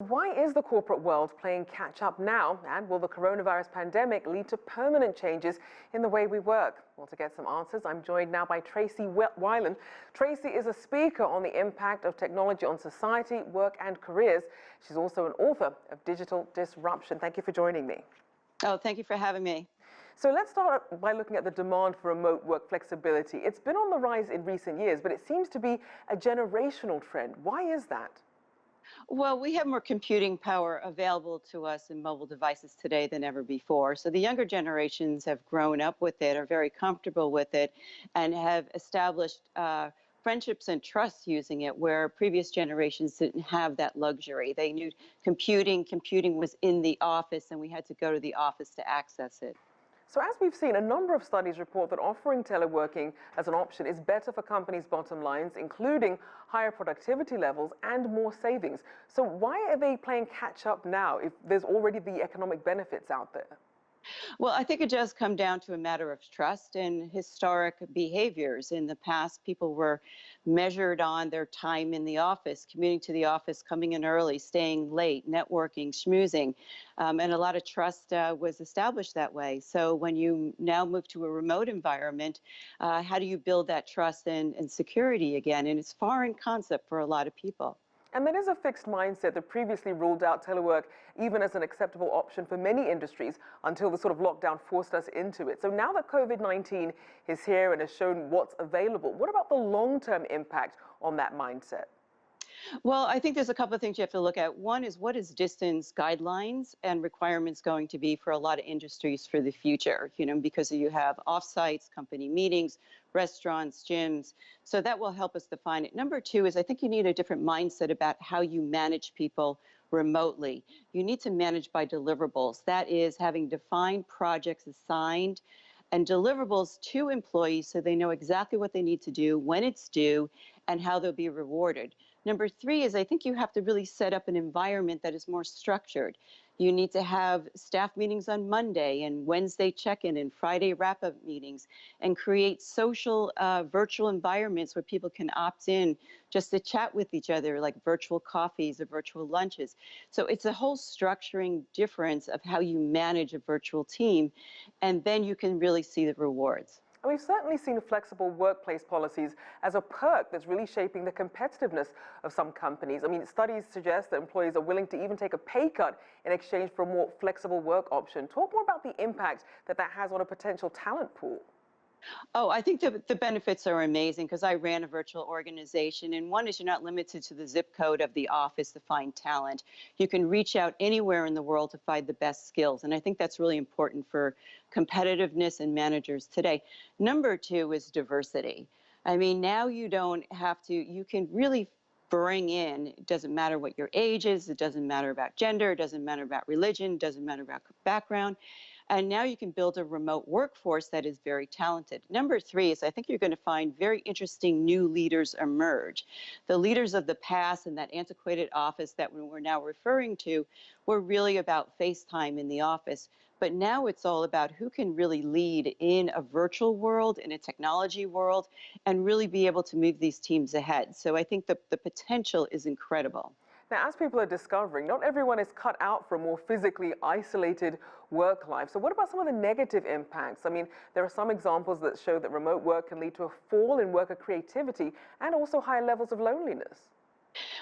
Why is the corporate world playing catch up now? And will the coronavirus pandemic lead to permanent changes in the way we work? Well, to get some answers, I'm joined now by Tracey Wilen. Tracey is a speaker on the impact of technology on society, work and careers. She's also an author of Digital Disruption. Thank you for joining me. Oh, thank you for having me. So let's start by looking at the demand for remote work flexibility. It's been on the rise in recent years, but it seems to be a generational trend. Why is that? Well, we have more computing power available to us in mobile devices today than ever before. So the younger generations have grown up with it, are very comfortable with it, and have established friendships and trust using it, where previous generations didn't have that luxury. They knew computing was in the office, and we had to go to the office to access it. So as we've seen, a number of studies report that offering teleworking as an option is better for companies' bottom lines, including higher productivity levels and more savings. So why are they playing catch up now if there's already the economic benefits out there? Well, I think it does come down to a matter of trust and historic behaviors. In the past, people were measured on their time in the office, commuting to the office, coming in early, staying late, networking, schmoozing, and a lot of trust was established that way. So when you now move to a remote environment, how do you build that trust and security again? And it's foreign concept for a lot of people. And there is a fixed mindset that previously ruled out telework even as an acceptable option for many industries until the sort of lockdown forced us into it. So now that COVID-19 is here and has shown what's available, what about the long-term impact on that mindset? Well, I think there's a couple of things you have to look at. One is, what is distance guidelines and requirements going to be for a lot of industries for the future, because you have offsites, company meetings, restaurants, gyms. So that will help us define it. Number two is, I think you need a different mindset about how you manage people remotely. You need to manage by deliverables. That is, having defined projects assigned and deliverables to employees so they know exactly what they need to do, when it's due, and how they'll be rewarded. Number three is, I think you have to really set up an environment that is more structured. You need to have staff meetings on Monday and Wednesday check-in and Friday wrap-up meetings, and create social virtual environments where people can opt in just to chat with each other, like virtual coffees or virtual lunches. So it's a whole structuring difference of how you manage a virtual team, and then you can really see the rewards. And we've certainly seen flexible workplace policies as a perk that's really shaping the competitiveness of some companies. I mean, studies suggest that employees are willing to even take a pay cut in exchange for a more flexible work option. Talk more about the impact that has on a potential talent pool. Oh, I think the benefits are amazing, because I ran a virtual organization, and one is, you're not limited to the zip code of the office to find talent. You can reach out anywhere in the world to find the best skills, and I think that's really important for competitiveness and managers today. Number two is diversity. I mean, now you don't have to, you can really bring in, it doesn't matter what your age is, it doesn't matter about gender, it doesn't matter about religion, it doesn't matter about background. And now you can build a remote workforce that is very talented. Number three is, I think you're going to find very interesting new leaders emerge. The leaders of the past in that antiquated office that we're now referring to were really about face time in the office. But now it's all about who can really lead in a virtual world, in a technology world, and really be able to move these teams ahead. So I think the potential is incredible. Now, as people are discovering, not everyone is cut out for a more physically isolated work life. So what about some of the negative impacts? I mean, there are some examples that show that remote work can lead to a fall in worker creativity and also higher levels of loneliness.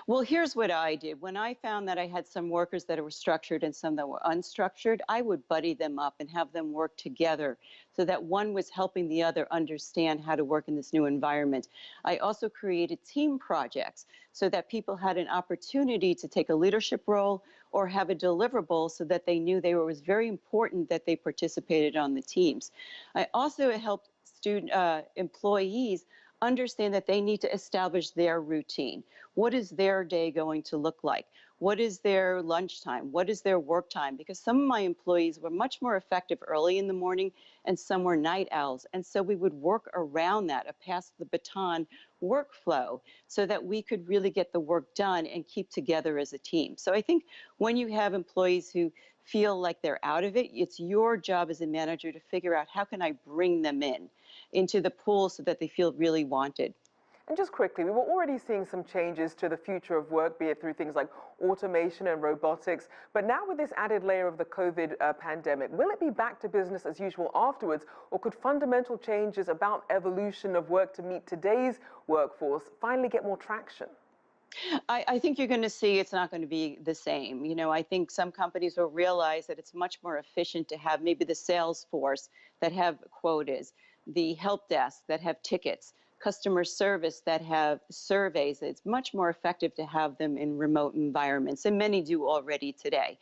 Well, here's what I did. When I found that I had some workers that were structured and some that were unstructured, I would buddy them up and have them work together so that one was helping the other understand how to work in this new environment. I also created team projects so that people had an opportunity to take a leadership role or have a deliverable, so that they knew it was very important that they participated on the teams. I also helped employees understand that they need to establish their routine. What is their day going to look like? What is their lunchtime? What is their work time? Because some of my employees were much more effective early in the morning, and some were night owls. And so we would work around that, a pass the baton workflow, so that we could really get the work done and keep together as a team. So I think when you have employees who feel like they're out of it, it's your job as a manager to figure out, how can I bring them into the pool so that they feel really wanted. And just quickly, we were already seeing some changes to the future of work, be it through things like automation and robotics. But now with this added layer of the COVID pandemic, will it be back to business as usual afterwards, or could fundamental changes about evolution of work to meet today's workforce finally get more traction? I think you're going to see it's not going to be the same. I think some companies will realize that it's much more efficient to have maybe the sales force that have quotas, the help desk that have tickets, customer service that have surveys. It's much more effective to have them in remote environments, and many do already today.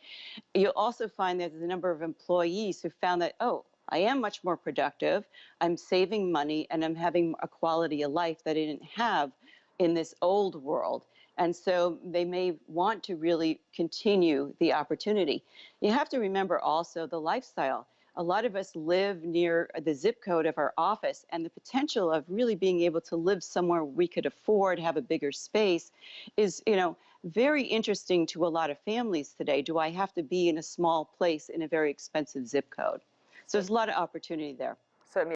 You'll also find that there's a number of employees who found that, oh, I am much more productive, I'm saving money, and I'm having a quality of life that I didn't have in this old world. And so they may want to really continue the opportunity. You have to remember also the lifestyle. A lot of us live near the zip code of our office, and the potential of really being able to live somewhere we could afford, have a bigger space is, very interesting to a lot of families today. Do I have to be in a small place in a very expensive zip code? So there's a lot of opportunity there.